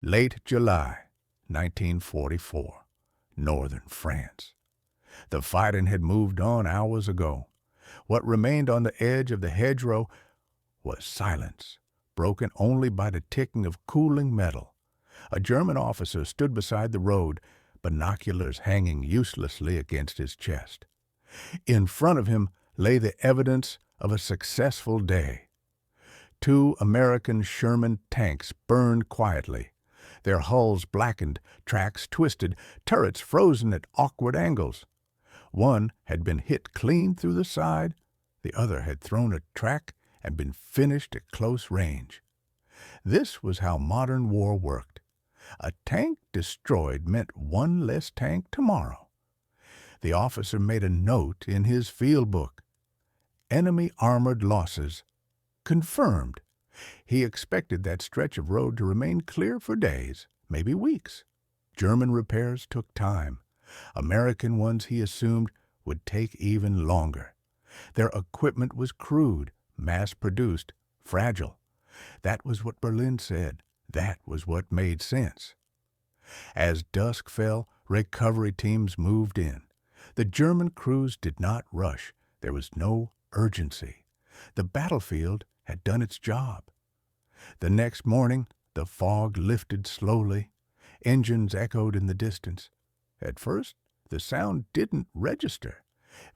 Late July 1944, northern France. The fighting had moved on hours ago. What remained on the edge of the hedgerow was silence, broken only by the ticking of cooling metal. A German officer stood beside the road, binoculars hanging uselessly against his chest. In front of him lay the evidence of a successful day. 2 American Sherman tanks burned quietly, their hulls blackened, tracks twisted, turrets frozen at awkward angles. One had been hit clean through the side, the other had thrown a track and been finished at close range. This was how modern war worked. A tank destroyed meant one less tank tomorrow. The officer made a note in his field book. Enemy armored losses confirmed. He expected that stretch of road to remain clear for days, maybe weeks. German repairs took time. American ones, he assumed, would take even longer. Their equipment was crude, mass-produced, fragile. That was what Berlin said. That was what made sense. As dusk fell, recovery teams moved in. The German crews did not rush. There was no urgency. The battlefield had done its job. The next morning, the fog lifted slowly. Engines echoed in the distance. At first, the sound didn't register.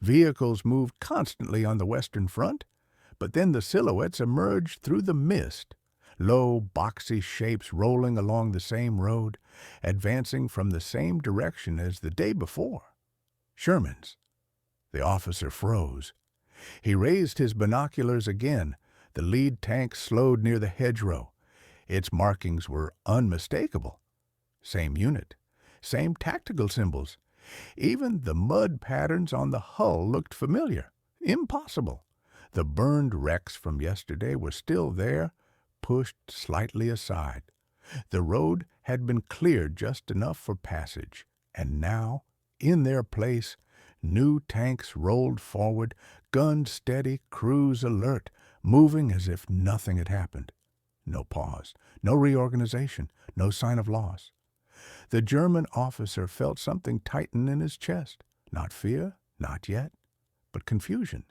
Vehicles moved constantly on the Western Front, but then the silhouettes emerged through the mist, low, boxy shapes rolling along the same road, advancing from the same direction as the day before. Shermans. The officer froze. He raised his binoculars again. The lead tank slowed near the hedgerow. Its markings were unmistakable. Same unit, same tactical symbols. Even the mud patterns on the hull looked familiar. Impossible. The burned wrecks from yesterday were still there, pushed slightly aside. The road had been cleared just enough for passage, and now, in their place, new tanks rolled forward, guns steady, crews alert, moving as if nothing had happened. No pause, no reorganization, no sign of loss. The German officer felt something tighten in his chest. Not fear, not yet, but confusion.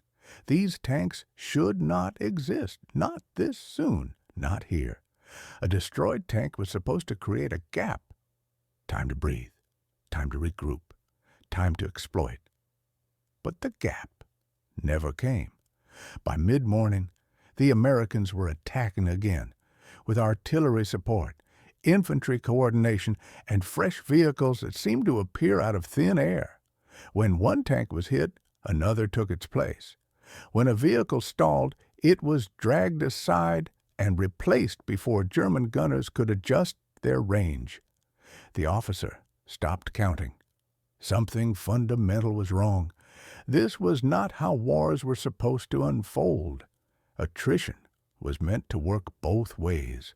These tanks should not exist, not this soon, not here. A destroyed tank was supposed to create a gap. Time to breathe, time to regroup, time to exploit. But the gap never came. By mid-morning, the Americans were attacking again, with artillery support, infantry coordination, and fresh vehicles that seemed to appear out of thin air. When one tank was hit, another took its place. When a vehicle stalled, it was dragged aside and replaced before German gunners could adjust their range. The officer stopped counting. Something fundamental was wrong. This was not how wars were supposed to unfold. Attrition was meant to work both ways.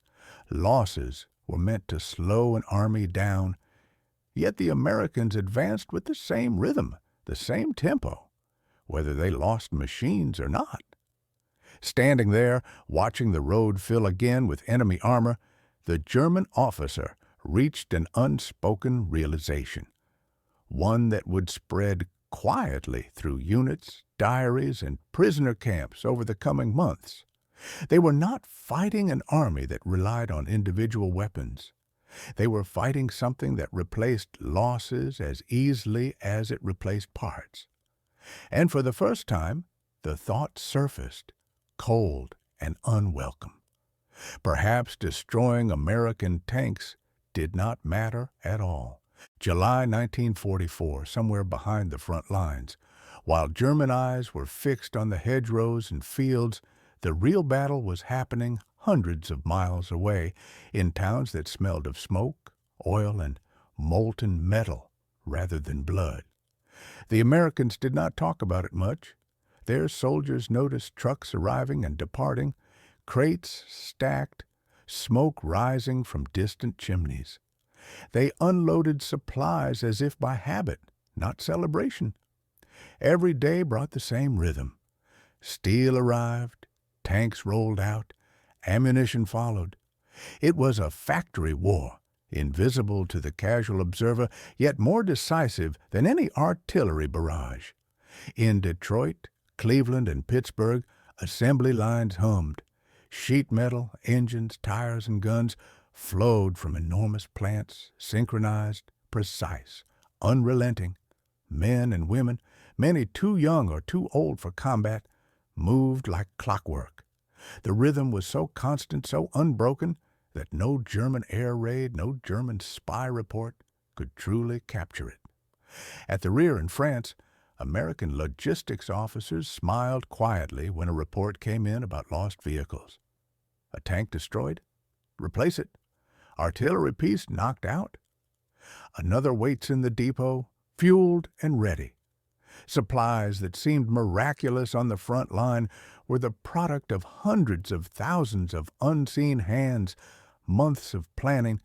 Losses were meant to slow an army down. Yet the Americans advanced with the same rhythm, the same tempo, whether they lost machines or not. Standing there, watching the road fill again with enemy armor, the German officer reached an unspoken realization, one that would spread quietly through units, diaries, and prisoner camps over the coming months. They were not fighting an army that relied on individual weapons. They were fighting something that replaced losses as easily as it replaced parts. And for the first time, the thought surfaced, cold and unwelcome. Perhaps destroying American tanks did not matter at all. July 1944, somewhere behind the front lines, while German eyes were fixed on the hedgerows and fields, the real battle was happening hundreds of miles away in towns that smelled of smoke, oil, and molten metal rather than blood. The Americans did not talk about it much. Their soldiers noticed trucks arriving and departing, crates stacked, smoke rising from distant chimneys. They unloaded supplies as if by habit, not celebration. Every day brought the same rhythm. Steel arrived, tanks rolled out, ammunition followed. It was a factory war, invisible to the casual observer, yet more decisive than any artillery barrage. In Detroit, Cleveland, and Pittsburgh, assembly lines hummed. Sheet metal, engines, tires, and guns flowed from enormous plants, synchronized, precise, unrelenting. Men and women, many too young or too old for combat, moved like clockwork. The rhythm was so constant, so unbroken, that no German air raid, no German spy report could truly capture it. At the rear in France, American logistics officers smiled quietly when a report came in about lost vehicles. A tank destroyed? Replace it. Artillery piece knocked out? Another waits in the depot, fueled and ready. Supplies that seemed miraculous on the front line were the product of hundreds of thousands of unseen hands, months of planning,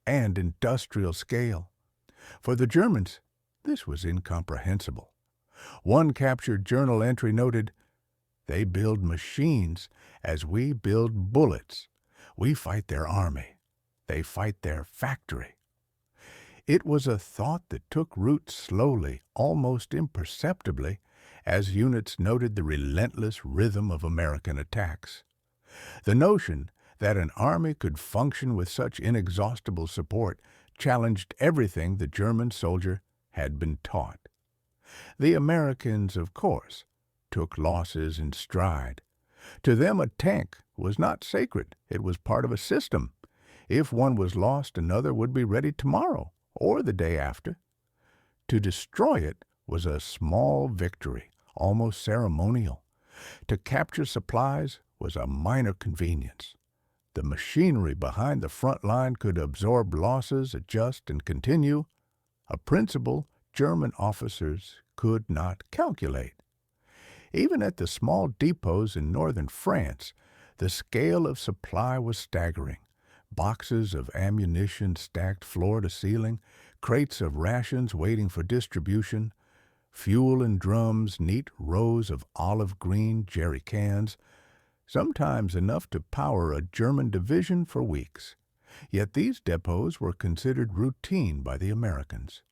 and industrial scale. For the Germans, this was incomprehensible. One captured journal entry noted, "They build machines as we build bullets. We fight their army. They fight their factory." It was a thought that took root slowly, almost imperceptibly, as units noted the relentless rhythm of American attacks. The notion that an army could function with such inexhaustible support challenged everything the German soldier had been taught. The Americans, of course, took losses in stride. To them, a tank was not sacred. It was part of a system. If one was lost, another would be ready tomorrow or the day after. To destroy it was a small victory, almost ceremonial. To capture supplies was a minor convenience. The machinery behind the front line could absorb losses, adjust, and continue, a principle German officers could not calculate. Even at the small depots in northern France, the scale of supply was staggering. Boxes of ammunition stacked floor to ceiling, crates of rations waiting for distribution, fuel in drums, neat rows of olive green jerry cans, sometimes enough to power a German division for weeks. Yet these depots were considered routine by the Americans.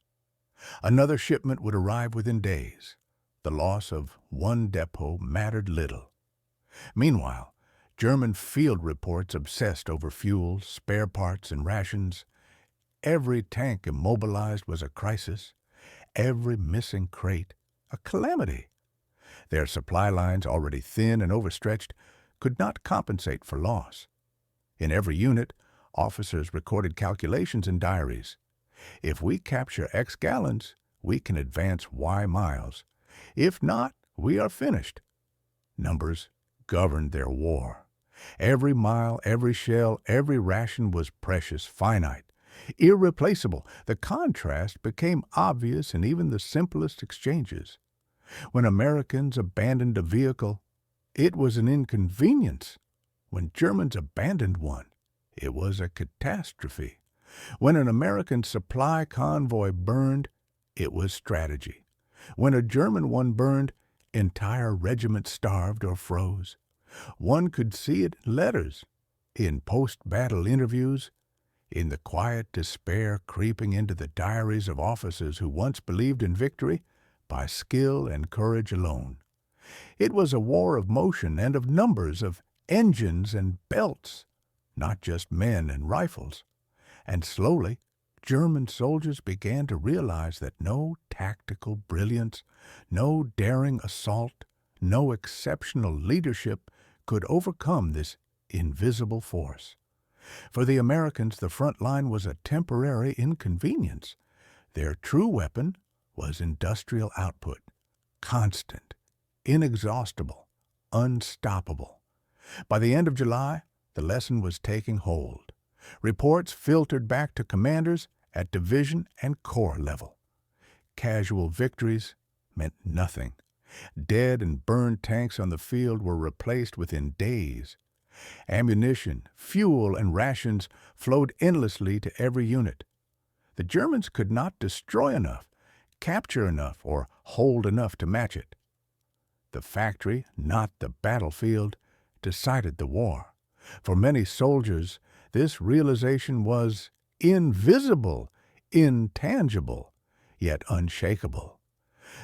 Another shipment would arrive within days. The loss of one depot mattered little. Meanwhile, German field reports obsessed over fuel, spare parts, and rations. Every tank immobilized was a crisis. Every missing crate, a calamity. Their supply lines, already thin and overstretched, could not compensate for loss. In every unit, officers recorded calculations in diaries. If we capture X gallons, we can advance Y miles. If not, we are finished. Numbers governed their war. Every mile, every shell, every ration was precious, finite, irreplaceable. The contrast became obvious in even the simplest exchanges. When Americans abandoned a vehicle, it was an inconvenience. When Germans abandoned one, it was a catastrophe. When an American supply convoy burned, it was strategy. When a German one burned, entire regiments starved or froze. One could see it in letters, in post-battle interviews, in the quiet despair creeping into the diaries of officers who once believed in victory by skill and courage alone. It was a war of motion and of numbers, of engines and belts, not just men and rifles. And slowly, German soldiers began to realize that no tactical brilliance, no daring assault, no exceptional leadership could overcome this invisible force. For the Americans, the front line was a temporary inconvenience. Their true weapon was industrial output, constant, inexhaustible, unstoppable. By the end of July, the lesson was taking hold. Reports filtered back to commanders at division and corps level. Casual victories meant nothing. Dead and burned tanks on the field were replaced within days. Ammunition, fuel, and rations flowed endlessly to every unit. The Germans could not destroy enough, capture enough, or hold enough to match it. The factory, not the battlefield, decided the war. For many soldiers, this realization was invisible, intangible, yet unshakable.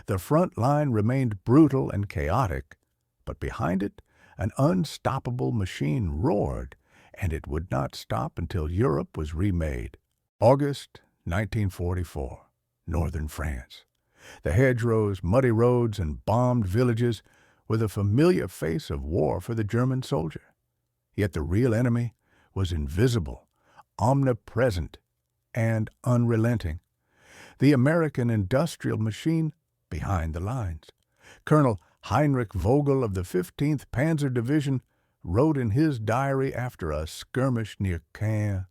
The front line remained brutal and chaotic, but behind it, an unstoppable machine roared, and it would not stop until Europe was remade. August 1944, northern France. The hedgerows, muddy roads, and bombed villages were the familiar face of war for the German soldier. Yet the real enemy was invisible, omnipresent, and unrelenting. The American industrial machine behind the lines. Colonel Heinrich Vogel of the 15th Panzer Division wrote in his diary after a skirmish near Caen,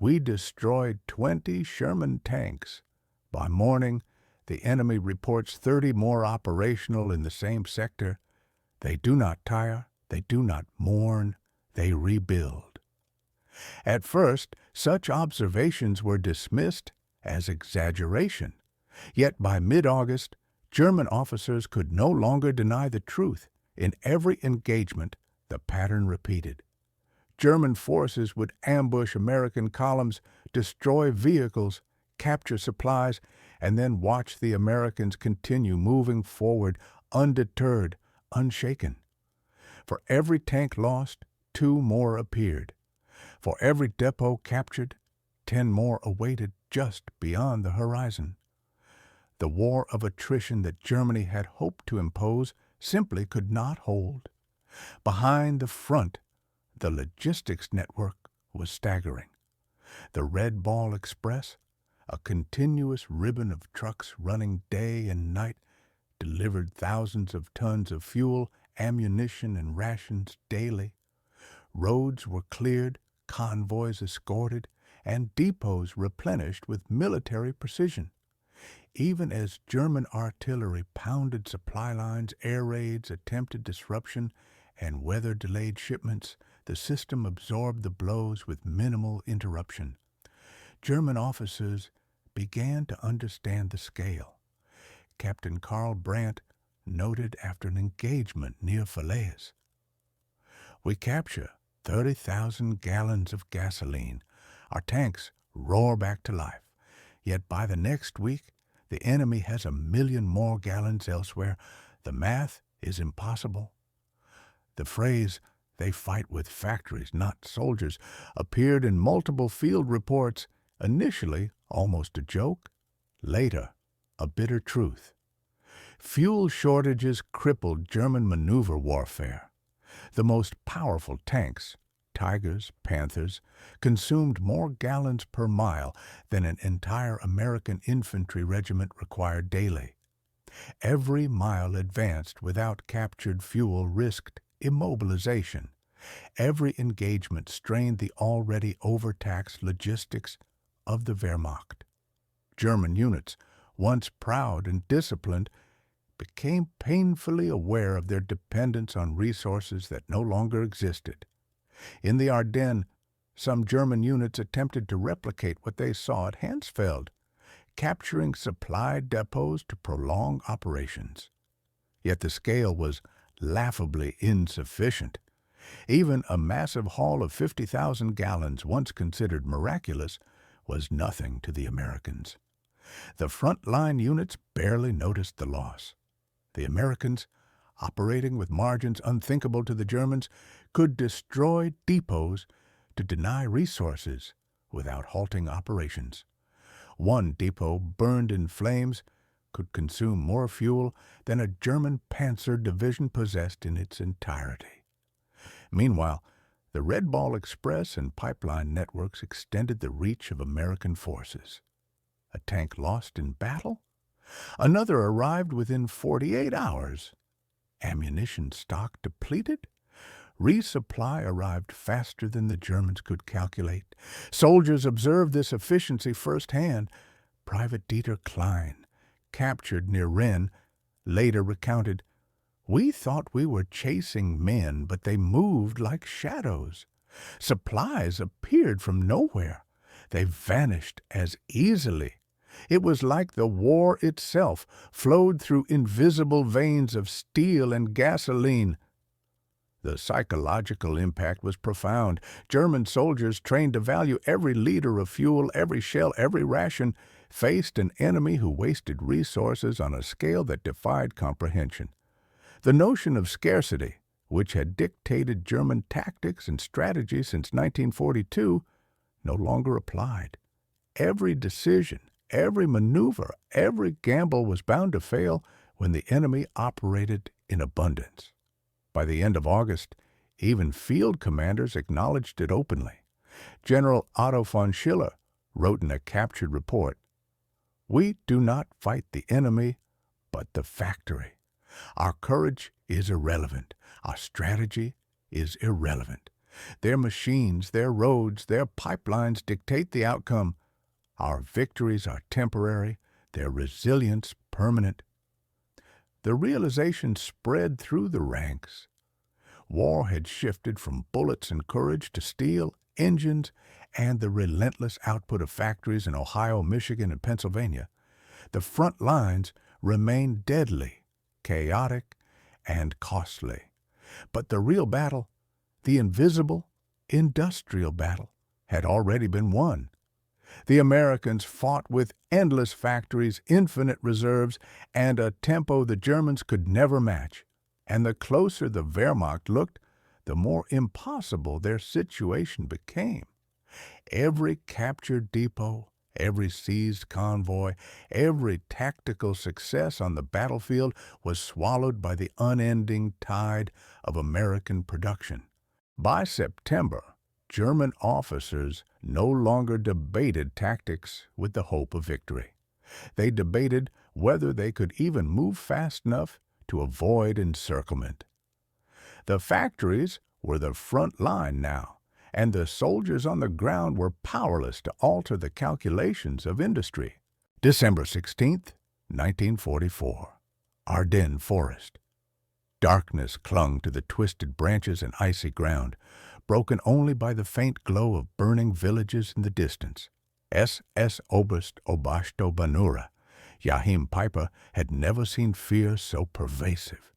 "We destroyed 20 Sherman tanks. By morning, the enemy reports 30 more operational in the same sector. They do not tire, they do not mourn, they rebuild." At first, such observations were dismissed as exaggeration. Yet by mid-August, German officers could no longer deny the truth. In every engagement, the pattern repeated. German forces would ambush American columns, destroy vehicles, capture supplies, and then watch the Americans continue moving forward undeterred, unshaken. For every tank lost, 2 more appeared. For every depot captured, 10 more awaited just beyond the horizon. The war of attrition that Germany had hoped to impose simply could not hold. Behind the front, the logistics network was staggering. The Red Ball Express, a continuous ribbon of trucks running day and night, delivered thousands of tons of fuel, ammunition, and rations daily. Roads were cleared, convoys escorted, and depots replenished with military precision. Even as German artillery pounded supply lines, air raids, attempted disruption, and weather-delayed shipments, the system absorbed the blows with minimal interruption. German officers began to understand the scale. Captain Karl Brandt noted after an engagement near Falaise, "We capture 30,000 gallons of gasoline. Our tanks roar back to life. Yet by the next week, the enemy has 1 million more gallons elsewhere. The math is impossible." The phrase, "they fight with factories, not soldiers," appeared in multiple field reports, initially almost a joke, later a bitter truth. Fuel shortages crippled German maneuver warfare. The most powerful tanks, Tigers, Panthers, consumed more gallons per mile than an entire American infantry regiment required daily. Every mile advanced without captured fuel risked immobilization. Every engagement strained the already overtaxed logistics of the Wehrmacht. German units, once proud and disciplined, became painfully aware of their dependence on resources that no longer existed. In the Ardennes, some German units attempted to replicate what they saw at Hansfeld, capturing supply depots to prolong operations. Yet the scale was laughably insufficient. Even a massive haul of 50,000 gallons, once considered miraculous, was nothing to the Americans. The front-line units barely noticed the loss. The Americans, operating with margins unthinkable to the Germans, could destroy depots to deny resources without halting operations. One depot burned in flames could consume more fuel than a German Panzer division possessed in its entirety. Meanwhile, the Red Ball Express and pipeline networks extended the reach of American forces. A tank lost in battle? Another arrived within 48 hours. Ammunition stock depleted? Resupply arrived faster than the Germans could calculate. Soldiers observed this efficiency firsthand. Private Dieter Klein, captured near Rennes, later recounted, "We thought we were chasing men, but they moved like shadows. Supplies appeared from nowhere. They vanished as easily. It was like the war itself flowed through invisible veins of steel and gasoline." The psychological impact was profound. German soldiers, trained to value every liter of fuel, every shell, every ration, faced an enemy who wasted resources on a scale that defied comprehension. The notion of scarcity, which had dictated German tactics and strategy since 1942, no longer applied. Every decision, every maneuver, every gamble was bound to fail when the enemy operated in abundance. By the end of August, even field commanders acknowledged it openly. General Otto von Schiller wrote in a captured report, "We do not fight the enemy, but the factory. Our courage is irrelevant. Our strategy is irrelevant. Their machines, their roads, their pipelines dictate the outcome. Our victories are temporary, their resilience permanent." The realization spread through the ranks. War had shifted from bullets and courage to steel, engines, and the relentless output of factories in Ohio, Michigan, and Pennsylvania. The front lines remained deadly, chaotic, and costly. But the real battle, the invisible, industrial battle, had already been won. The Americans fought with endless factories, infinite reserves, and a tempo the Germans could never match. And the closer the Wehrmacht looked, the more impossible their situation became. Every captured depot, every seized convoy, every tactical success on the battlefield was swallowed by the unending tide of American production. By September, German officers no longer debated tactics with the hope of victory. They debated whether they could even move fast enough to avoid encirclement. The factories were the front line now, and the soldiers on the ground were powerless to alter the calculations of industry. December 16th, 1944. Ardennes Forest. Darkness clung to the twisted branches and icy ground, broken only by the faint glow of burning villages in the distance. SS Oberst Obashto Banura, Joachim Peiper, had never seen fear so pervasive.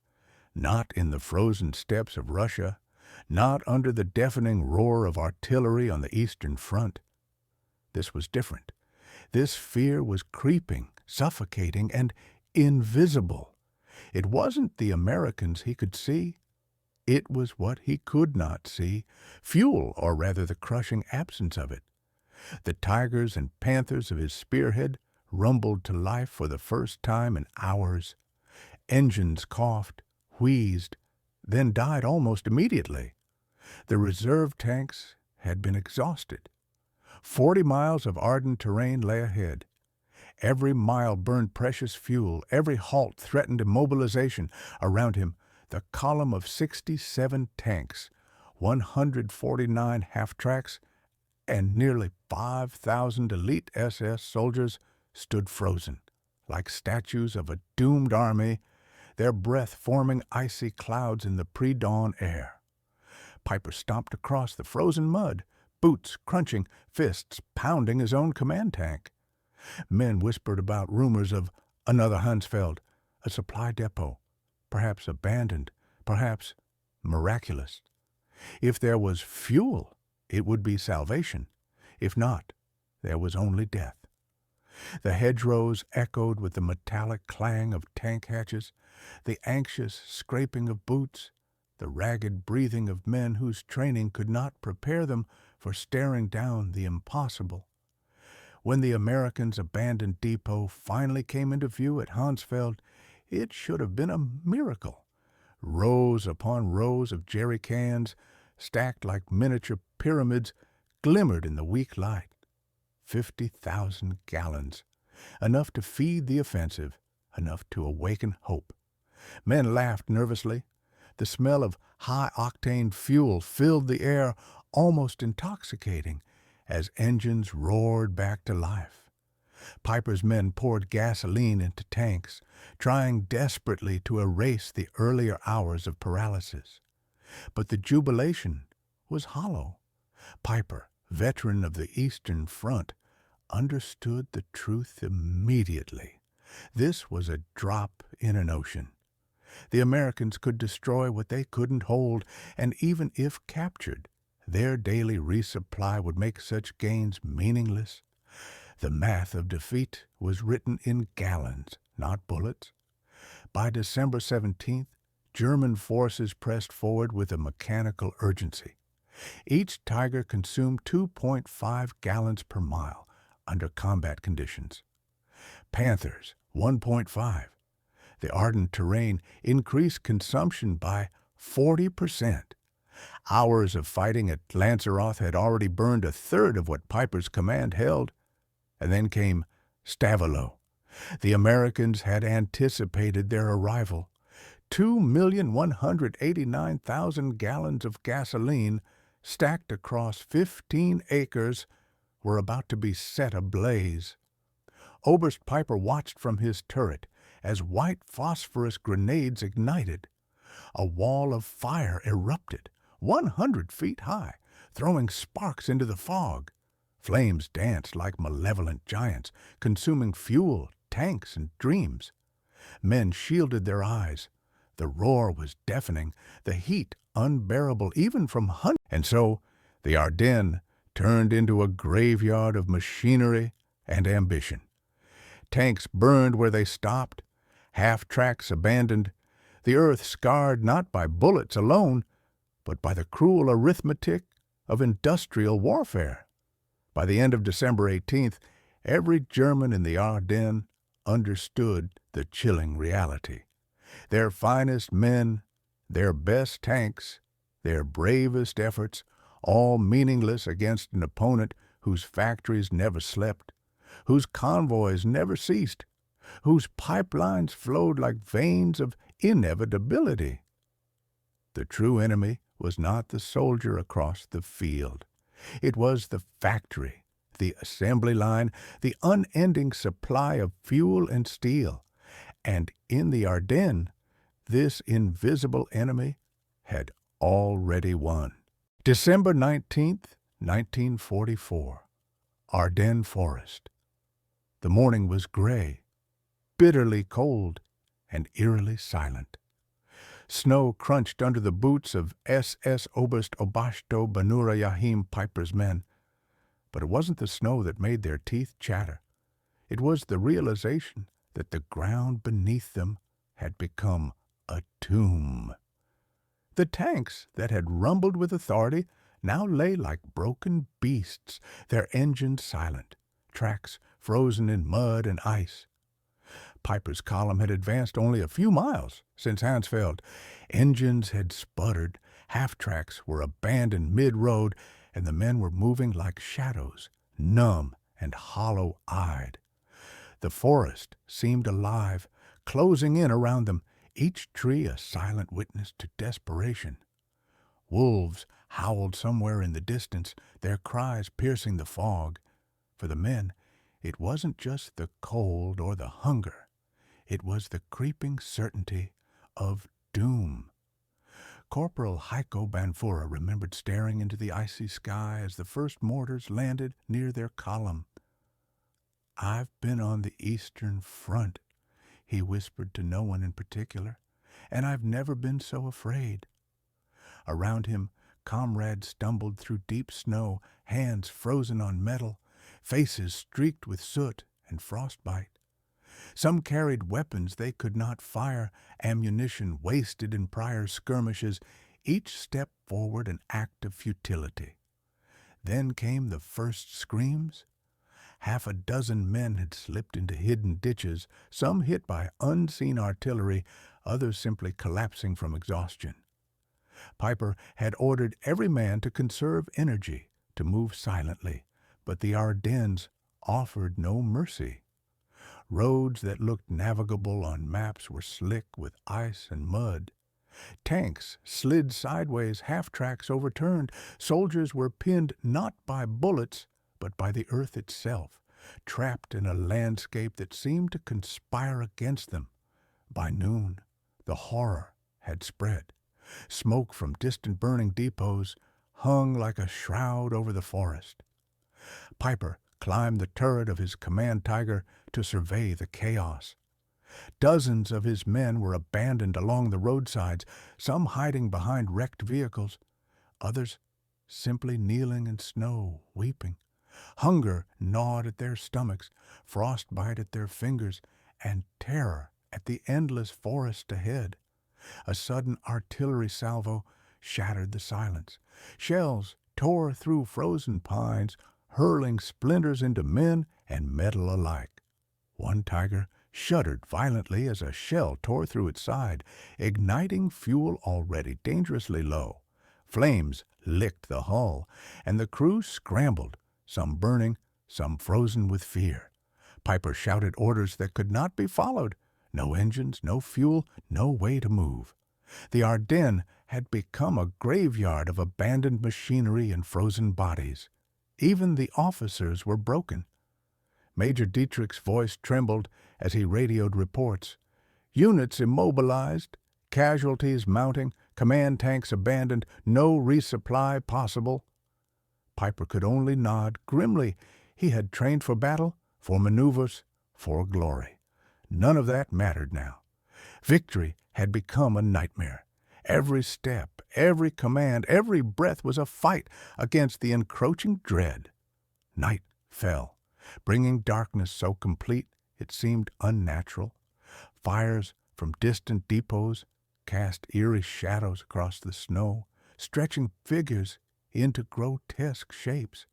Not in the frozen steppes of Russia, not under the deafening roar of artillery on the Eastern Front. This was different. This fear was creeping, suffocating, and invisible. It wasn't the Americans he could see. It was what he could not see, fuel, or rather the crushing absence of it. The tigers and panthers of his spearhead rumbled to life for the first time in hours. Engines coughed, wheezed, then died almost immediately. The reserve tanks had been exhausted. 40 miles of Ardennes terrain lay ahead. Every mile burned precious fuel. Every halt threatened immobilization. Around him, the column of 67 tanks, 149 half-tracks, and nearly 5,000 elite SS soldiers stood frozen, like statues of a doomed army, their breath forming icy clouds in the pre-dawn air. Peiper stomped across the frozen mud, boots crunching, fists pounding his own command tank. Men whispered about rumors of another Hansfeld, a supply depot, perhaps abandoned, perhaps miraculous. If there was fuel, it would be salvation. If not, there was only death. The hedgerows echoed with the metallic clang of tank hatches, the anxious scraping of boots, the ragged breathing of men whose training could not prepare them for staring down the impossible. When the Americans' abandoned depot finally came into view at Hansfeld, it should have been a miracle. Rows upon rows of jerry cans, stacked like miniature pyramids, glimmered in the weak light. 50,000 gallons, enough to feed the offensive, enough to awaken hope. Men laughed nervously. The smell of high-octane fuel filled the air, almost intoxicating, as engines roared back to life. Peiper's men poured gasoline into tanks, trying desperately to erase the earlier hours of paralysis. But the jubilation was hollow. Peiper, veteran of the Eastern Front, understood the truth immediately. This was a drop in an ocean. The Americans could destroy what they couldn't hold, and even if captured, their daily resupply would make such gains meaningless. The math of defeat was written in gallons, not bullets. By December 17th, German forces pressed forward with a mechanical urgency. Each Tiger consumed 2.5 gallons per mile under combat conditions. Panthers, 1.5. The ardent terrain increased consumption by 40%. Hours of fighting at Lanceroth had already burned a third of what Piper's command held. And then came Stavelot. The Americans had anticipated their arrival. 2,189,000 gallons of gasoline stacked across 15 acres were about to be set ablaze. Oberst Piper watched from his turret as white phosphorus grenades ignited. A wall of fire erupted, 100 feet high, throwing sparks into the fog. Flames danced like malevolent giants, consuming fuel, tanks, and dreams. Men shielded their eyes. The roar was deafening, the heat unbearable even from hunting. And so the Ardennes turned into a graveyard of machinery and ambition. Tanks burned where they stopped, half-tracks abandoned, the earth scarred not by bullets alone, but by the cruel arithmetic of industrial warfare. By the end of December 18th, every German in the Ardennes understood the chilling reality. Their finest men, their best tanks, their bravest efforts, all meaningless against an opponent whose factories never slept, whose convoys never ceased, whose pipelines flowed like veins of inevitability. The true enemy was not the soldier across the field. It was the factory, the assembly line, the unending supply of fuel and steel. And in the Ardennes, this invisible enemy had already won. December 19th, 1944. Ardennes Forest. The morning was gray, bitterly cold, and eerily silent. Snow crunched under the boots of SS Oberst Obashto Banura Yahim Piper's men. But it wasn't the snow that made their teeth chatter. It was the realization that the ground beneath them had become a tomb. The tanks that had rumbled with authority now lay like broken beasts, their engines silent, tracks frozen in mud and ice. Piper's column had advanced only a few miles since Hansfeld. Engines had sputtered, half-tracks were abandoned mid-road, and the men were moving like shadows, numb and hollow-eyed. The forest seemed alive, closing in around them, each tree a silent witness to desperation. Wolves howled somewhere in the distance, their cries piercing the fog. For the men, it wasn't just the cold or the hunger. It was the creeping certainty of doom. Corporal Heiko Banfura remembered staring into the icy sky as the first mortars landed near their column. "I've been on the Eastern Front," he whispered to no one in particular, "and I've never been so afraid." Around him, comrades stumbled through deep snow, hands frozen on metal, faces streaked with soot and frostbite. Some carried weapons they could not fire, ammunition wasted in prior skirmishes, each step forward an act of futility. Then came the first screams. Half a dozen men had slipped into hidden ditches, some hit by unseen artillery, others simply collapsing from exhaustion. Piper had ordered every man to conserve energy, to move silently, but the Ardennes offered no mercy. Roads that looked navigable on maps were slick with ice and mud. Tanks slid sideways, half-tracks overturned. Soldiers were pinned not by bullets, but by the earth itself, trapped in a landscape that seemed to conspire against them. By noon, the horror had spread. Smoke from distant burning depots hung like a shroud over the forest. Piper climbed the turret of his command Tiger to survey the chaos. Dozens of his men were abandoned along the roadsides, some hiding behind wrecked vehicles, others simply kneeling in snow, weeping. Hunger gnawed at their stomachs, frostbite at their fingers, and terror at the endless forest ahead. A sudden artillery salvo shattered the silence. Shells tore through frozen pines, hurling splinters into men and metal alike. One tiger shuddered violently as a shell tore through its side, igniting fuel already dangerously low. Flames licked the hull, and the crew scrambled, some burning, some frozen with fear. Piper shouted orders that could not be followed. No engines, no fuel, no way to move. The Ardennes had become a graveyard of abandoned machinery and frozen bodies. Even the officers were broken. Major Dietrich's voice trembled as he radioed reports. Units immobilized, casualties mounting, command tanks abandoned, no resupply possible. Piper could only nod grimly. He had trained for battle, for maneuvers, for glory. None of that mattered now. Victory had become a nightmare. Every step, every command, every breath was a fight against the encroaching dread. Night fell, bringing darkness so complete it seemed unnatural. Fires from distant depots cast eerie shadows across the snow, stretching figures into grotesque shapes.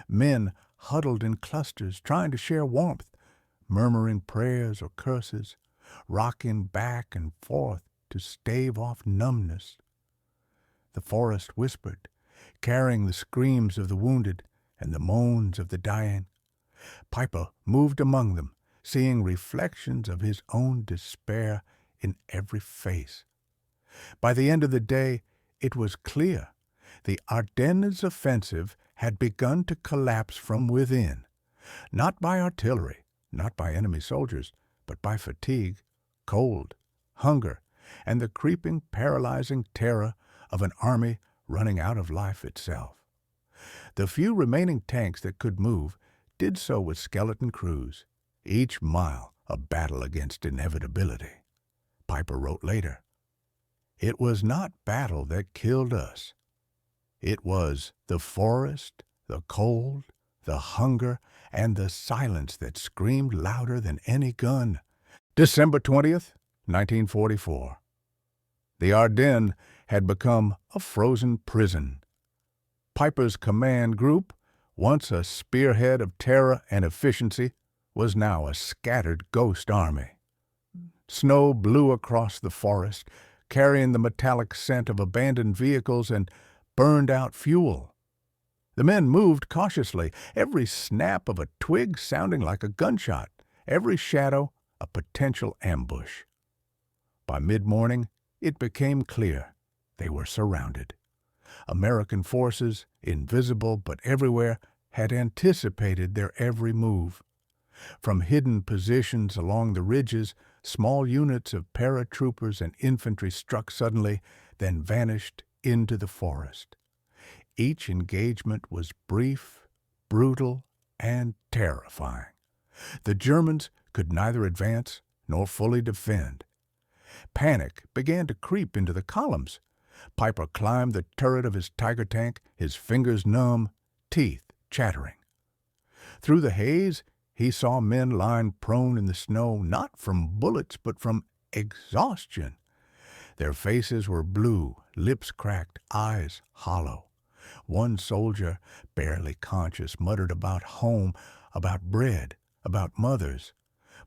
Men huddled in clusters, trying to share warmth, murmuring prayers or curses, rocking back and forth to stave off numbness. The forest whispered, carrying the screams of the wounded and the moans of the dying. Piper moved among them, seeing reflections of his own despair in every face. By the end of the day, it was clear the Ardennes offensive had begun to collapse from within, not by artillery, not by enemy soldiers, but by fatigue, cold, hunger, and the creeping, paralyzing terror of an army running out of life itself. The few remaining tanks that could move did so with skeleton crews, each mile a battle against inevitability. Piper wrote later, "It was not battle that killed us. It was the forest, the cold, the hunger, and the silence that screamed louder than any gun." December 20th, 1944. The Ardennes had become a frozen prison. Piper's command group, once a spearhead of terror and efficiency, was now a scattered ghost army. Snow blew across the forest, carrying the metallic scent of abandoned vehicles and burned-out fuel. The men moved cautiously, every snap of a twig sounding like a gunshot, every shadow a potential ambush. By mid-morning, it became clear they were surrounded. American forces, invisible but everywhere, had anticipated their every move. From hidden positions along the ridges, small units of paratroopers and infantry struck suddenly, then vanished into the forest. Each engagement was brief, brutal, and terrifying. The Germans could neither advance nor fully defend. Panic began to creep into the columns. Piper climbed the turret of his Tiger tank, his fingers numb, teeth chattering. Through the haze, he saw men lying prone in the snow, not from bullets but from exhaustion. Their faces were blue, lips cracked, eyes hollow. One soldier, barely conscious, muttered about home, about bread, about mothers.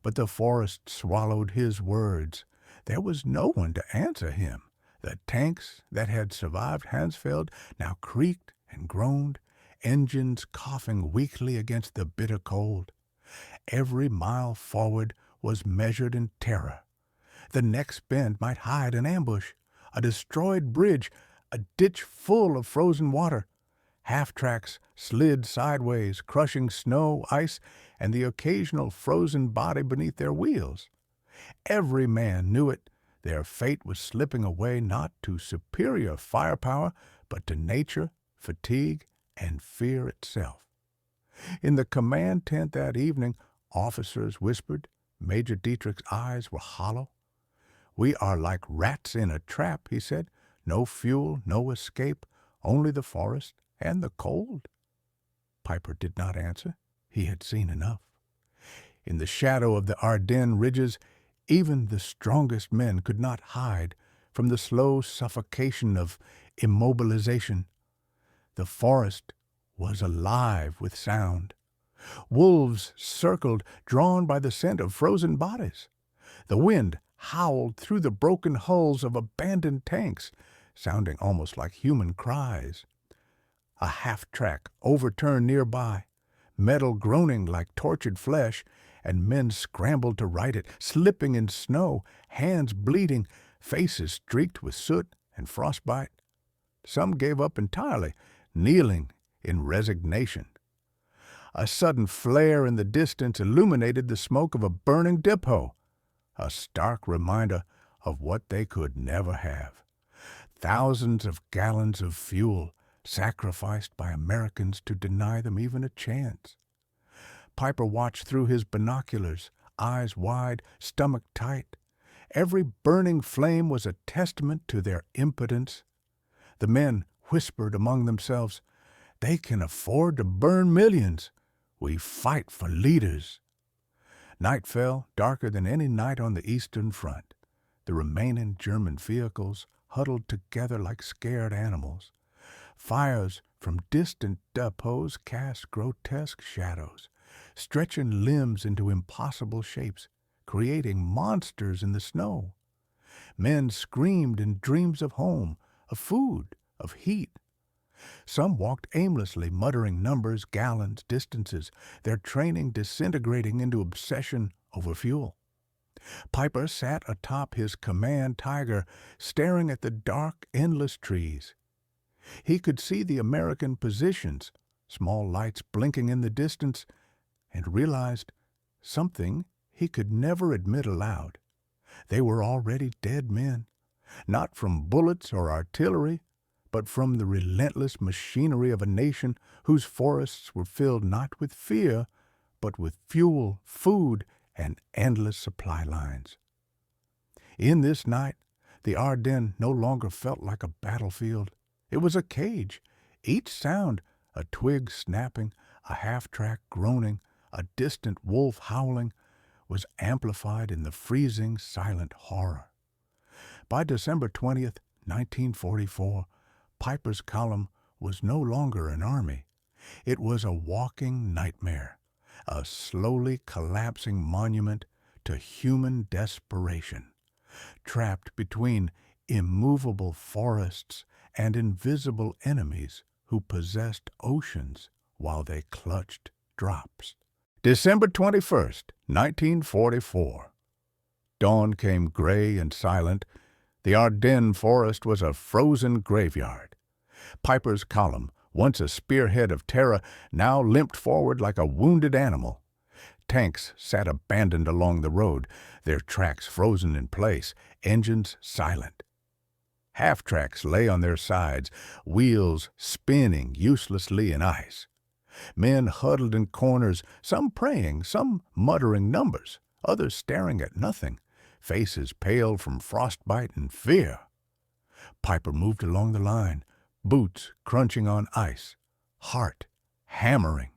But the forest swallowed his words. There was no one to answer him. The tanks that had survived Hansfeld now creaked and groaned, engines coughing weakly against the bitter cold. Every mile forward was measured in terror. The next bend might hide an ambush, a destroyed bridge, a ditch full of frozen water. Half-tracks slid sideways, crushing snow, ice, and the occasional frozen body beneath their wheels. Every man knew it. Their fate was slipping away not to superior firepower, but to nature, fatigue, and fear itself. In the command tent that evening, officers whispered, Major Dietrich's eyes were hollow. "We are like rats in a trap," he said. "No fuel, no escape, only the forest and the cold." Piper did not answer. He had seen enough. In the shadow of the Ardennes ridges, even the strongest men could not hide from the slow suffocation of immobilization. The forest was alive with sound. Wolves circled, drawn by the scent of frozen bodies. The wind howled through the broken hulls of abandoned tanks, sounding almost like human cries. A half-track overturned nearby, metal groaning like tortured flesh, and men scrambled to right it, slipping in snow, hands bleeding, faces streaked with soot and frostbite. Some gave up entirely, kneeling in resignation. A sudden flare in the distance illuminated the smoke of a burning depot, a stark reminder of what they could never have. Thousands of gallons of fuel sacrificed by Americans to deny them even a chance. Piper watched through his binoculars, eyes wide, stomach tight. Every burning flame was a testament to their impotence. The men whispered among themselves, "They can afford to burn millions. We fight for leaders." Night fell, darker than any night on the Eastern Front. The remaining German vehicles huddled together like scared animals. Fires from distant depots cast grotesque shadows, stretching limbs into impossible shapes, creating monsters in the snow. Men screamed in dreams of home, of food, of heat. Some walked aimlessly, muttering numbers, gallons, distances, their training disintegrating into obsession over fuel. Piper sat atop his command Tiger, staring at the dark, endless trees. He could see the American positions, small lights blinking in the distance, and realized something he could never admit aloud. They were already dead men, not from bullets or artillery, but from the relentless machinery of a nation whose forests were filled not with fear, but with fuel, food, and endless supply lines. In this night, the Ardennes no longer felt like a battlefield. It was a cage. Each sound, a twig snapping, a half-track groaning, a distant wolf howling, was amplified in the freezing, silent horror. By December 20th, 1944, Piper's column was no longer an army. It was a walking nightmare, a slowly collapsing monument to human desperation, trapped between immovable forests and invisible enemies who possessed oceans while they clutched drops. December 21st, 1944. Dawn came gray and silent. The Ardennes forest was a frozen graveyard. Piper's column, once a spearhead of terror, now limped forward like a wounded animal. Tanks sat abandoned along the road, their tracks frozen in place, engines silent. Half-tracks lay on their sides, wheels spinning uselessly in ice. Men huddled in corners, some praying, some muttering numbers, others staring at nothing, faces pale from frostbite and fear. Piper moved along the line, boots crunching on ice, heart hammering.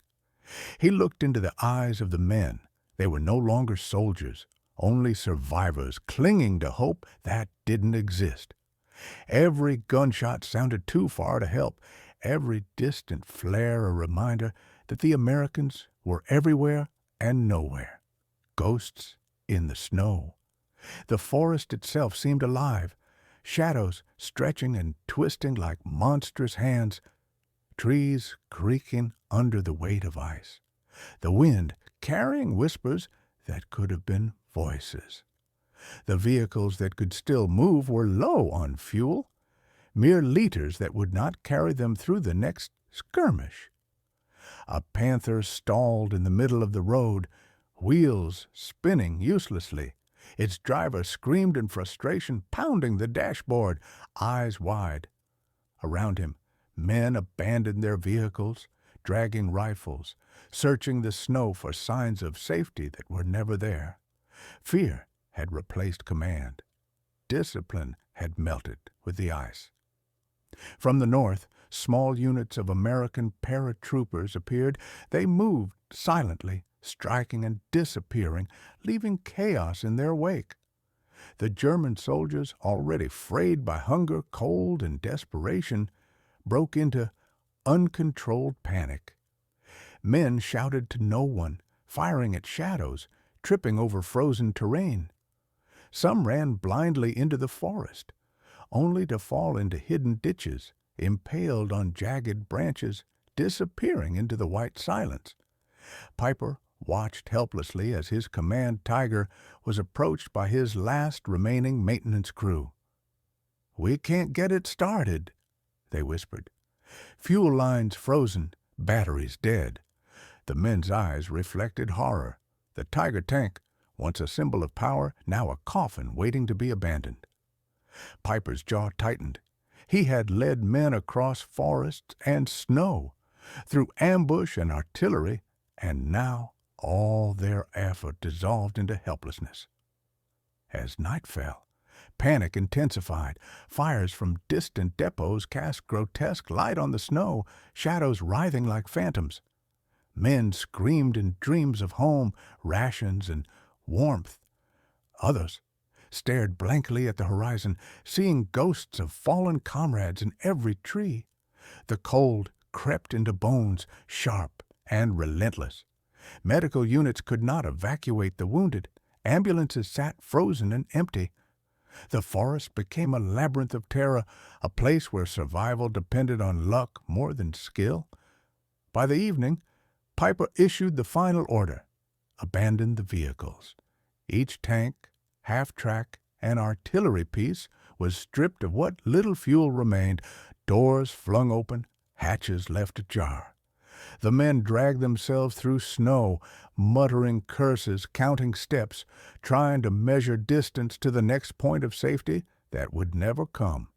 He looked into the eyes of the men. They were no longer soldiers, only survivors clinging to hope that didn't exist. Every gunshot sounded too far to help, every distant flare a reminder that the Americans were everywhere and nowhere, ghosts in the snow. The forest itself seemed alive, shadows stretching and twisting like monstrous hands, trees creaking under the weight of ice, the wind carrying whispers that could have been voices. The vehicles that could still move were low on fuel, mere liters that would not carry them through the next skirmish. A panther stalled in the middle of the road, wheels spinning uselessly. Its driver screamed in frustration, pounding the dashboard, eyes wide. Around him, men abandoned their vehicles, dragging rifles, searching the snow for signs of safety that were never there. Fear had replaced command. Discipline had melted with the ice. From the north, small units of American paratroopers appeared. They moved silently, striking and disappearing, leaving chaos in their wake. The German soldiers, already frayed by hunger, cold, and desperation, broke into uncontrolled panic. Men shouted to no one, firing at shadows, tripping over frozen terrain. Some ran blindly into the forest, only to fall into hidden ditches, impaled on jagged branches, disappearing into the white silence. Piper watched helplessly as his command Tiger was approached by his last remaining maintenance crew. "We can't get it started," they whispered. "Fuel lines frozen, batteries dead." The men's eyes reflected horror. The Tiger tank, once a symbol of power, now a coffin waiting to be abandoned. Piper's jaw tightened. He had led men across forests and snow, through ambush and artillery, and now all their effort dissolved into helplessness. As night fell, panic intensified. Fires from distant depots cast grotesque light on the snow, shadows writhing like phantoms. Men screamed in dreams of home, rations, and warmth. Others stared blankly at the horizon, seeing ghosts of fallen comrades in every tree. The cold crept into bones, sharp and relentless. Medical units could not evacuate the wounded. Ambulances sat frozen and empty. The forest became a labyrinth of terror, a place where survival depended on luck more than skill. By the evening, Piper issued the final order: abandon the vehicles. Each tank, half-track, and artillery piece was stripped of what little fuel remained, doors flung open, hatches left ajar. The men dragged themselves through snow, muttering curses, counting steps, trying to measure distance to the next point of safety that would never come.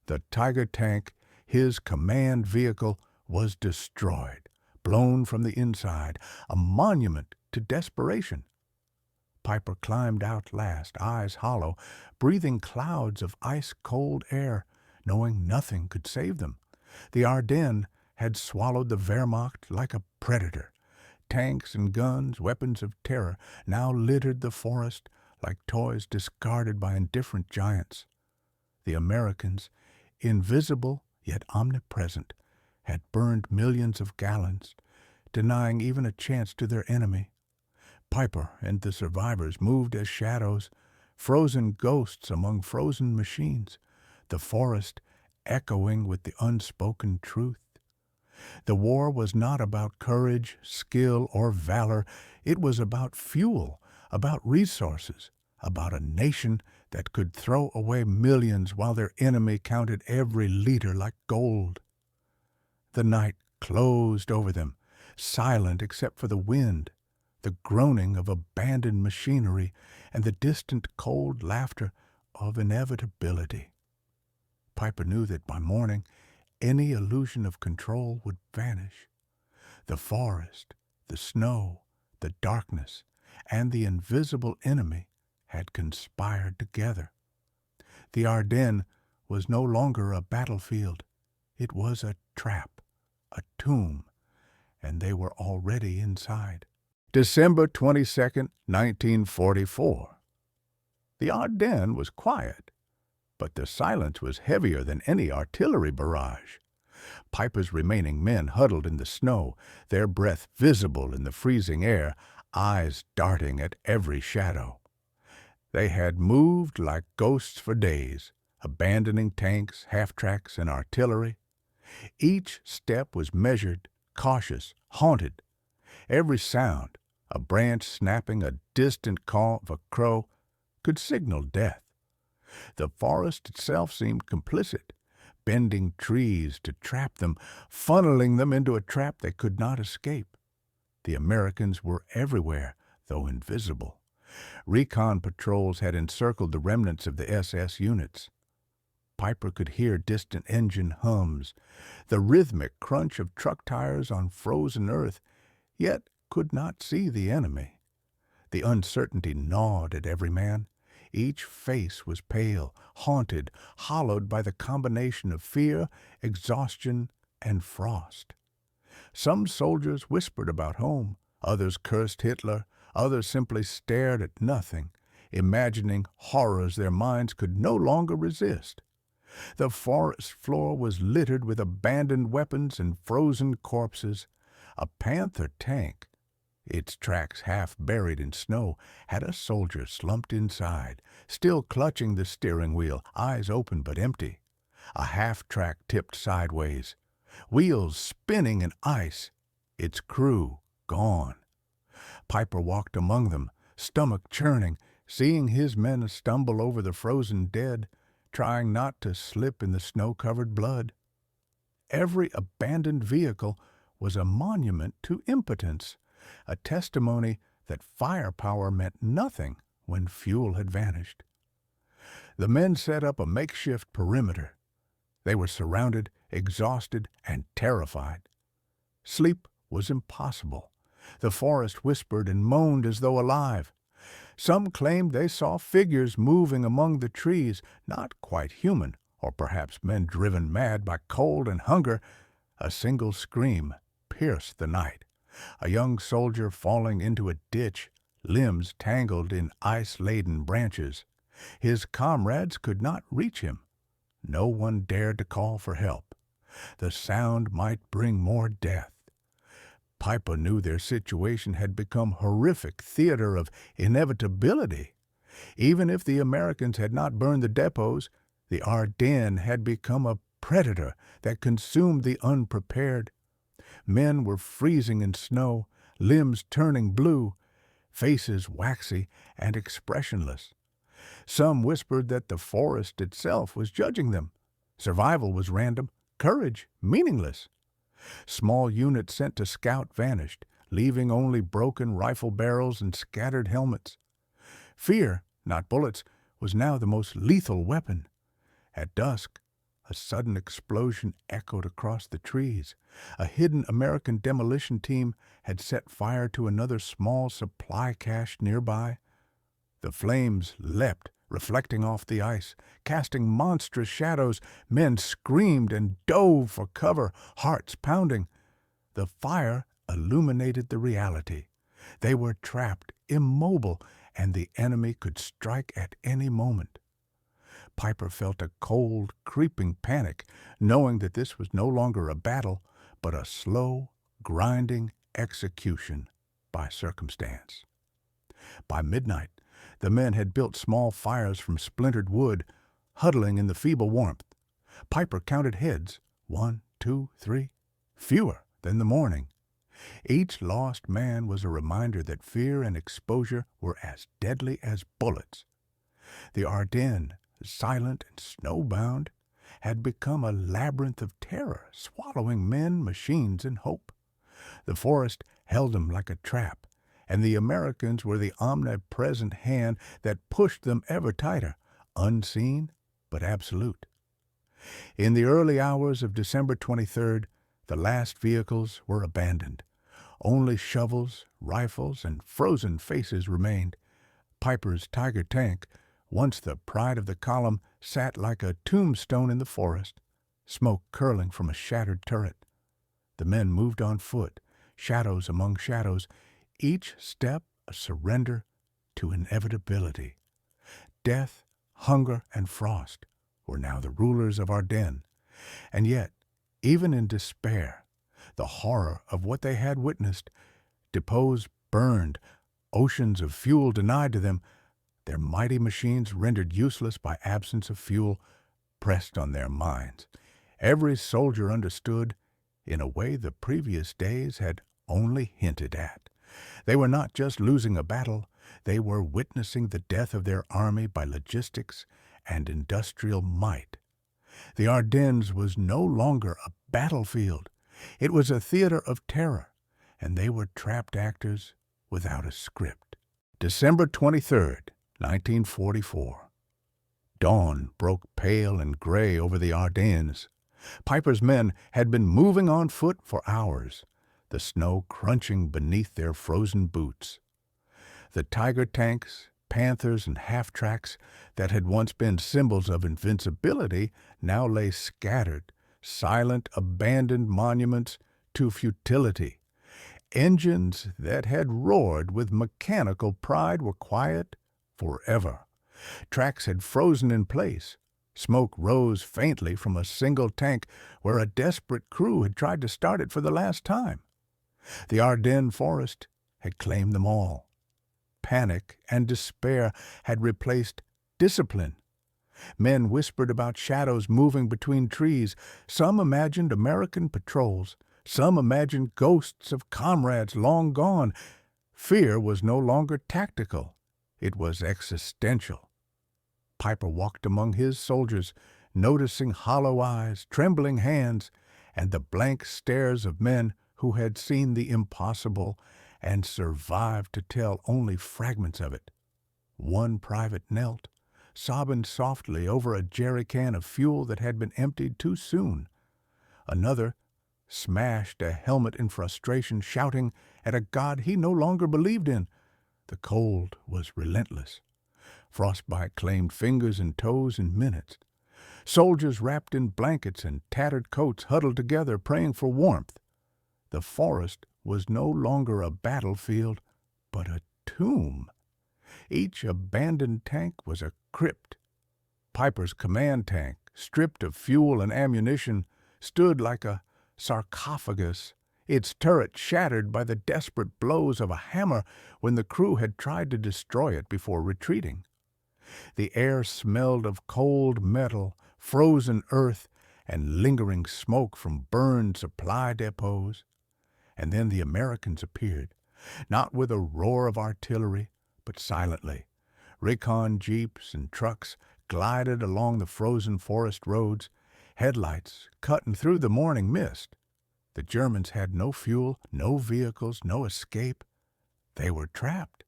The Tiger tank, his command vehicle, was destroyed, blown from the inside, a monument to desperation. Piper climbed out last, eyes hollow, breathing clouds of ice-cold air, knowing nothing could save them. The Ardennes had swallowed the Wehrmacht like a predator. Tanks and guns, weapons of terror, now littered the forest like toys discarded by indifferent giants. The Americans, invisible yet omnipresent, had burned millions of gallons, denying even a chance to their enemy. Piper and the survivors moved as shadows, frozen ghosts among frozen machines, the forest echoing with the unspoken truth. The war was not about courage, skill, or valor. It was about fuel, about resources, about a nation that could throw away millions while their enemy counted every liter like gold. The night closed over them, silent except for the wind, the groaning of abandoned machinery, and the distant cold laughter of inevitability. Piper knew that by morning any illusion of control would vanish. The forest, the snow, the darkness, and the invisible enemy had conspired together. The Ardennes was no longer a battlefield. It was a trap, a tomb, and they were already inside. December 22nd, 1944. The Ardennes was quiet, but the silence was heavier than any artillery barrage. Piper's remaining men huddled in the snow, their breath visible in the freezing air, eyes darting at every shadow. They had moved like ghosts for days, abandoning tanks, half-tracks, and artillery. Each step was measured, cautious, haunted. Every sound, a branch snapping, a distant call of a crow, could signal death. The forest itself seemed complicit, bending trees to trap them, funneling them into a trap they could not escape. The Americans were everywhere, though invisible. Recon patrols had encircled the remnants of the SS units. Piper could hear distant engine hums, the rhythmic crunch of truck tires on frozen earth, yet could not see the enemy. The uncertainty gnawed at every man. Each face was pale, haunted, hollowed by the combination of fear, exhaustion, and frost. Some soldiers whispered about home, others cursed Hitler, others simply stared at nothing, imagining horrors their minds could no longer resist. The forest floor was littered with abandoned weapons and frozen corpses. A Panther tank, its tracks half buried in snow, had a soldier slumped inside, still clutching the steering wheel, eyes open but empty. A half-track tipped sideways, wheels spinning in ice, its crew gone. Piper walked among them, stomach churning, seeing his men stumble over the frozen dead, trying not to slip in the snow-covered blood. Every abandoned vehicle was a monument to impotence, a testimony that firepower meant nothing when fuel had vanished. The men set up a makeshift perimeter. They were surrounded, exhausted, and terrified. Sleep was impossible. The forest whispered and moaned as though alive. Some claimed they saw figures moving among the trees, not quite human, or perhaps men driven mad by cold and hunger. A single scream pierced the night. A young soldier falling into a ditch, limbs tangled in ice-laden branches. His comrades could not reach him. No one dared to call for help. The sound might bring more death. Piper knew their situation had become horrific theater of inevitability. Even if the Americans had not burned the depots, the Ardennes had become a predator that consumed the unprepared. Men were freezing in snow, limbs turning blue, faces waxy and expressionless. Some whispered that the forest itself was judging them. Survival was random, courage meaningless. Small units sent to scout vanished, leaving only broken rifle barrels and scattered helmets. Fear, not bullets, was now the most lethal weapon. At dusk, a sudden explosion echoed across the trees. A hidden American demolition team had set fire to another small supply cache nearby. The flames leapt, reflecting off the ice, casting monstrous shadows. Men screamed and dove for cover, hearts pounding. The fire illuminated the reality. They were trapped, immobile, and the enemy could strike at any moment. Piper felt a cold, creeping panic, knowing that this was no longer a battle, but a slow, grinding execution by circumstance. By midnight, the men had built small fires from splintered wood, huddling in the feeble warmth. Piper counted heads, 1, 2, 3, fewer than the morning. Each lost man was a reminder that fear and exposure were as deadly as bullets. The Ardennes, silent and snowbound, had become a labyrinth of terror, swallowing men, machines, and hope. The forest held them like a trap, and the Americans were the omnipresent hand that pushed them ever tighter, unseen but absolute. In the early hours of December 23rd, the last vehicles were abandoned. Only shovels, rifles, and frozen faces remained. Piper's Tiger tank, once the pride of the column, sat like a tombstone in the forest, smoke curling from a shattered turret. The men moved on foot, shadows among shadows, each step a surrender to inevitability. Death, hunger, and frost were now the rulers of Ardennes. And yet, even in despair, the horror of what they had witnessed, depots burned, oceans of fuel denied to them, their mighty machines rendered useless by absence of fuel, pressed on their minds. Every soldier understood, in a way the previous days had only hinted at. They were not just losing a battle, they were witnessing the death of their army by logistics and industrial might. The Ardennes was no longer a battlefield. It was a theater of terror, and they were trapped actors without a script. December 23rd, 1944. Dawn broke pale and gray over the Ardennes. Piper's men had been moving on foot for hours, the snow crunching beneath their frozen boots. The Tiger tanks, Panthers, and half-tracks that had once been symbols of invincibility now lay scattered, silent, abandoned monuments to futility. Engines that had roared with mechanical pride were quiet forever. Tracks had frozen in place. Smoke rose faintly from a single tank where a desperate crew had tried to start it for the last time. The Ardennes forest had claimed them all. Panic and despair had replaced discipline. Men whispered about shadows moving between trees. Some imagined American patrols. Some imagined ghosts of comrades long gone. Fear was no longer tactical. It was existential. Piper walked among his soldiers, noticing hollow eyes, trembling hands, and the blank stares of men who had seen the impossible and survived to tell only fragments of it. One private knelt, sobbing softly over a jerry can of fuel that had been emptied too soon. Another smashed a helmet in frustration, shouting at a God he no longer believed in. The cold was relentless. Frostbite claimed fingers and toes in minutes. Soldiers wrapped in blankets and tattered coats huddled together, praying for warmth. The forest was no longer a battlefield, but a tomb. Each abandoned tank was a crypt. Piper's command tank, stripped of fuel and ammunition, stood like a sarcophagus, its turret shattered by the desperate blows of a hammer when the crew had tried to destroy it before retreating. The air smelled of cold metal, frozen earth, and lingering smoke from burned supply depots. And then the Americans appeared, not with a roar of artillery, but silently. Recon jeeps and trucks glided along the frozen forest roads, headlights cutting through the morning mist. The Germans had no fuel, no vehicles, no escape. They were trapped.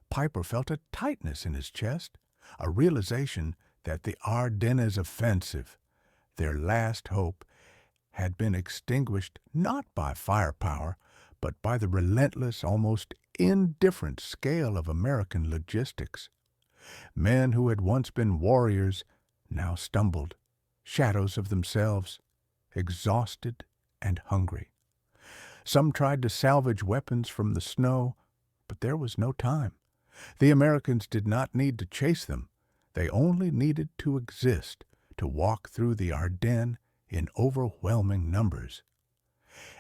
Piper felt a tightness in his chest, a realization that the Ardennes offensive, their last hope, had been extinguished not by firepower, but by the relentless, almost indifferent scale of American logistics. Men who had once been warriors now stumbled, shadows of themselves, exhausted and hungry. Some tried to salvage weapons from the snow, but there was no time. The Americans did not need to chase them. They only needed to exist, to walk through the Ardennes in overwhelming numbers.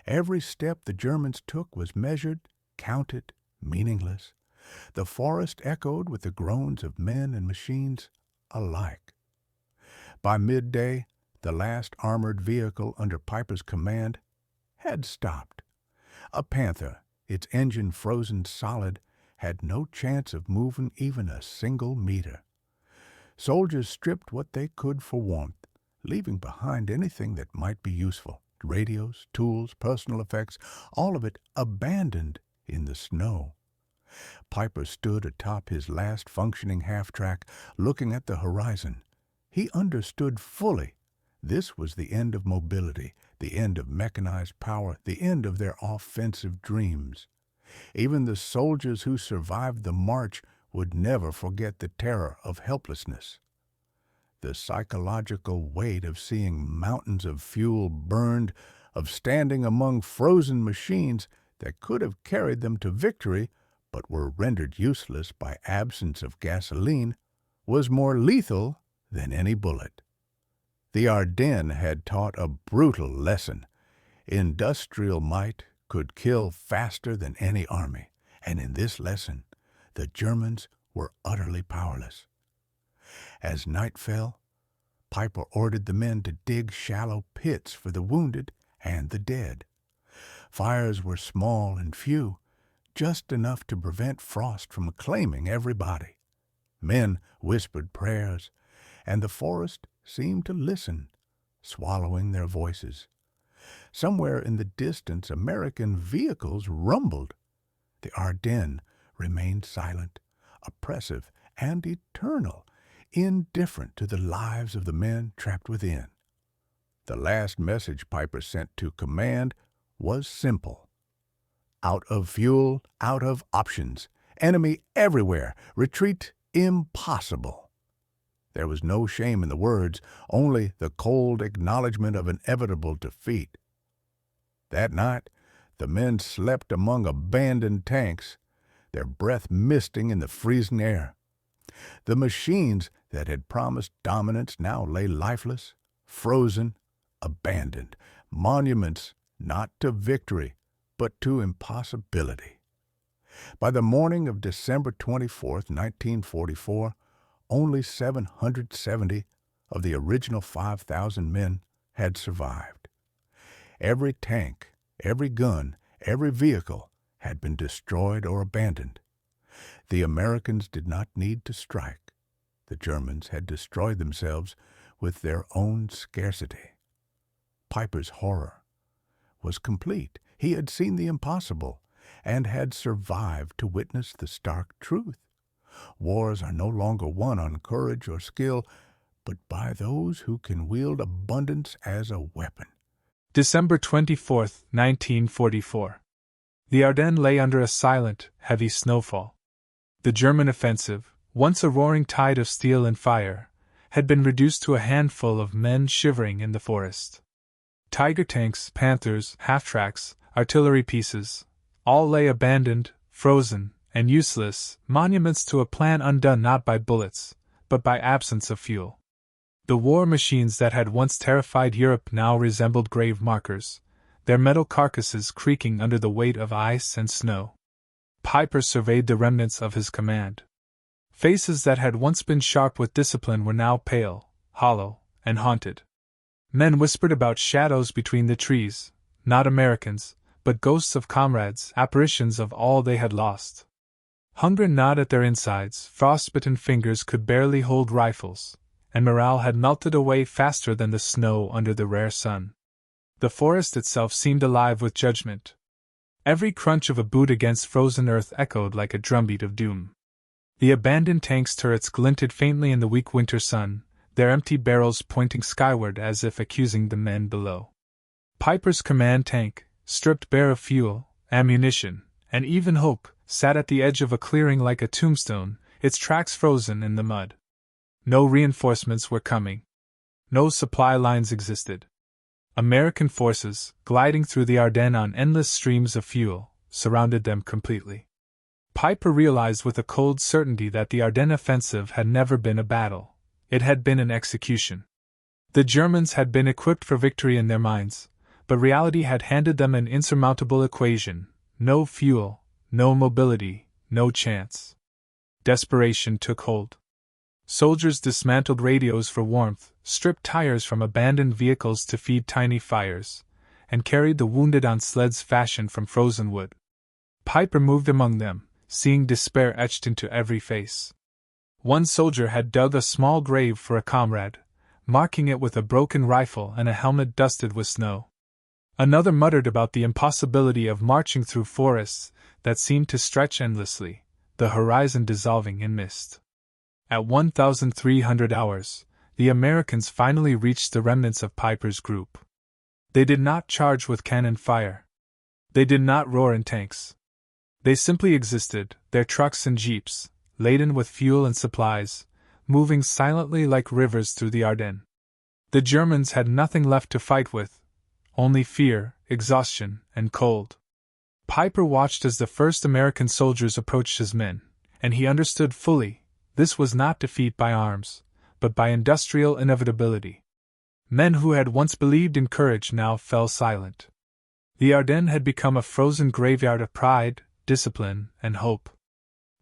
Every step the Germans took was measured, counted, meaningless. The forest echoed with the groans of men and machines alike. By midday, the last armored vehicle under Piper's command had stopped. A Panther, its engine frozen solid, had no chance of moving even a single meter. Soldiers stripped what they could for warmth, leaving behind anything that might be useful. Radios, tools, personal effects, all of it abandoned in the snow. Piper stood atop his last functioning half-track, looking at the horizon. He understood fully this was the end of mobility, the end of mechanized power, the end of their offensive dreams. Even the soldiers who survived the march would never forget the terror of helplessness. The psychological weight of seeing mountains of fuel burned, of standing among frozen machines that could have carried them to victory but were rendered useless by absence of gasoline, was more lethal than any bullet. The Ardennes had taught a brutal lesson. Industrial might could kill faster than any army, and in this lesson, the Germans were utterly powerless. As night fell, Piper ordered the men to dig shallow pits for the wounded and the dead. Fires were small and few, just enough to prevent frost from claiming everybody. Men whispered prayers, and the forest seemed to listen, swallowing their voices. Somewhere in the distance, American vehicles rumbled. The Ardennes remained silent, oppressive, and eternal, indifferent to the lives of the men trapped within. The last message Piper sent to command was simple. Out of fuel, out of options. Enemy everywhere. Retreat impossible. There was no shame in the words, only the cold acknowledgment of inevitable defeat. That night, the men slept among abandoned tanks, their breath misting in the freezing air. The machines that had promised dominance now lay lifeless, frozen, abandoned, monuments not to victory, but to impossibility. By the morning of December 24th, 1944, only 770 of the original 5,000 men had survived. Every tank, every gun, every vehicle had been destroyed or abandoned. The Americans did not need to strike. The Germans had destroyed themselves with their own scarcity. Piper's horror was complete. He had seen the impossible and had survived to witness the stark truth. Wars are no longer won on courage or skill, but by those who can wield abundance as a weapon. December 24th, 1944. The Ardennes lay under a silent, heavy snowfall. The German offensive, once a roaring tide of steel and fire, had been reduced to a handful of men shivering in the forest. Tiger tanks, Panthers, half-tracks, artillery pieces, all lay abandoned, frozen, and useless, monuments to a plan undone not by bullets, but by absence of fuel. The war machines that had once terrified Europe now resembled grave markers, their metal carcasses creaking under the weight of ice and snow. Piper surveyed the remnants of his command. Faces that had once been sharp with discipline were now pale, hollow, and haunted. Men whispered about shadows between the trees, not Americans, but ghosts of comrades, apparitions of all they had lost. Hunger gnawed at their insides, frostbitten fingers could barely hold rifles, and morale had melted away faster than the snow under the rare sun. The forest itself seemed alive with judgment. Every crunch of a boot against frozen earth echoed like a drumbeat of doom. The abandoned tanks' turrets glinted faintly in the weak winter sun, their empty barrels pointing skyward as if accusing the men below. Piper's command tank, stripped bare of fuel, ammunition, and even hope, sat at the edge of a clearing like a tombstone, its tracks frozen in the mud. No reinforcements were coming. No supply lines existed. American forces, gliding through the Ardennes on endless streams of fuel, surrounded them completely. Piper realized with a cold certainty that the Ardennes offensive had never been a battle. It had been an execution. The Germans had been equipped for victory in their minds, but reality had handed them an insurmountable equation: no fuel, no mobility, no chance. Desperation took hold. Soldiers dismantled radios for warmth, stripped tires from abandoned vehicles to feed tiny fires, and carried the wounded on sleds fashioned from frozen wood. Piper moved among them, seeing despair etched into every face. One soldier had dug a small grave for a comrade, marking it with a broken rifle and a helmet dusted with snow. Another muttered about the impossibility of marching through forests that seemed to stretch endlessly, the horizon dissolving in mist. At 1,300 hours, the Americans finally reached the remnants of Piper's group. They did not charge with cannon fire. They did not roar in tanks. They simply existed, their trucks and jeeps, laden with fuel and supplies, moving silently like rivers through the Ardennes. The Germans had nothing left to fight with, only fear, exhaustion, and cold. Piper watched as the first American soldiers approached his men, and he understood fully, this was not defeat by arms, but by industrial inevitability. Men who had once believed in courage now fell silent. The Ardennes had become a frozen graveyard of pride, discipline, and hope.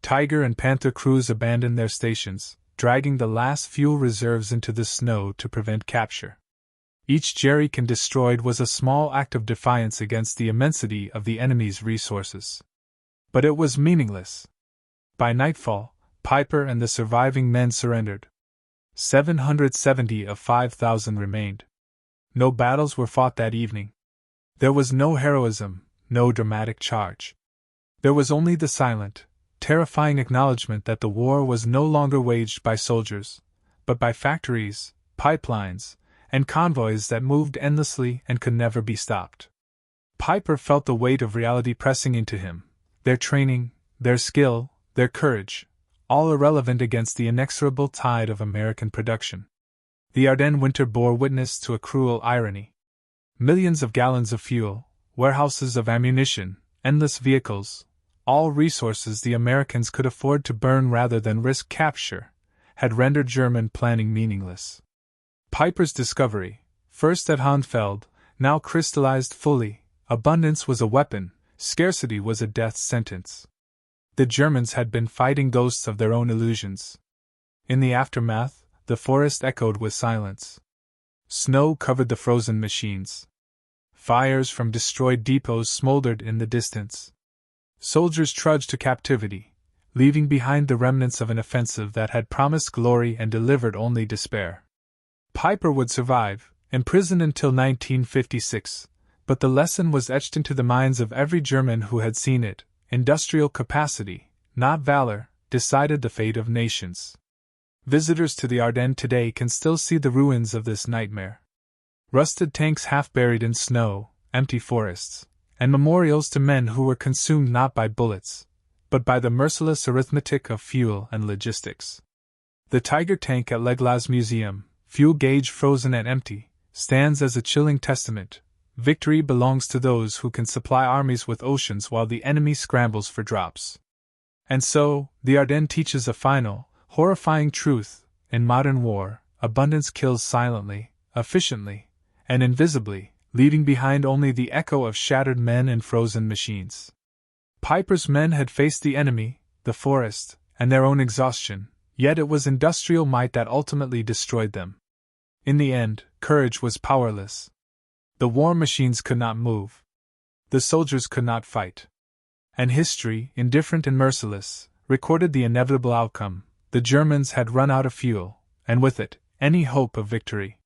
Tiger and Panther crews abandoned their stations, dragging the last fuel reserves into the snow to prevent capture. Each jerrycan destroyed was a small act of defiance against the immensity of the enemy's resources. But it was meaningless. By nightfall, Piper and the surviving men surrendered. 770 of 5,000 remained. No battles were fought that evening. There was no heroism, no dramatic charge. There was only the silent, terrifying acknowledgement that the war was no longer waged by soldiers, but by factories, pipelines, and convoys that moved endlessly and could never be stopped. Piper felt the weight of reality pressing into him, their training, their skill, their courage, all irrelevant against the inexorable tide of American production. The Ardennes winter bore witness to a cruel irony. Millions of gallons of fuel, warehouses of ammunition, endless vehicles, all resources the Americans could afford to burn rather than risk capture, had rendered German planning meaningless. Piper's discovery, first at Hohenfeld, now crystallized fully: abundance was a weapon, scarcity was a death sentence. The Germans had been fighting ghosts of their own illusions. In the aftermath, the forest echoed with silence. Snow covered the frozen machines. Fires from destroyed depots smoldered in the distance. Soldiers trudged to captivity, leaving behind the remnants of an offensive that had promised glory and delivered only despair. Piper would survive, imprisoned until 1956, but the lesson was etched into the minds of every German who had seen it: industrial capacity, not valor, decided the fate of nations. Visitors to the Ardennes today can still see the ruins of this nightmare. Rusted tanks half buried in snow, empty forests, and memorials to men who were consumed not by bullets, but by the merciless arithmetic of fuel and logistics. The Tiger tank at Leglas Museum, fuel gauge frozen and empty, stands as a chilling testament. Victory belongs to those who can supply armies with oceans while the enemy scrambles for drops. And so, the Ardennes teaches a final, horrifying truth: in modern war, abundance kills silently, efficiently, and invisibly, leaving behind only the echo of shattered men and frozen machines. Piper's men had faced the enemy, the forest, and their own exhaustion, yet it was industrial might that ultimately destroyed them. In the end, courage was powerless. The war machines could not move. The soldiers could not fight. And history, indifferent and merciless, recorded the inevitable outcome: the Germans had run out of fuel, and with it, any hope of victory.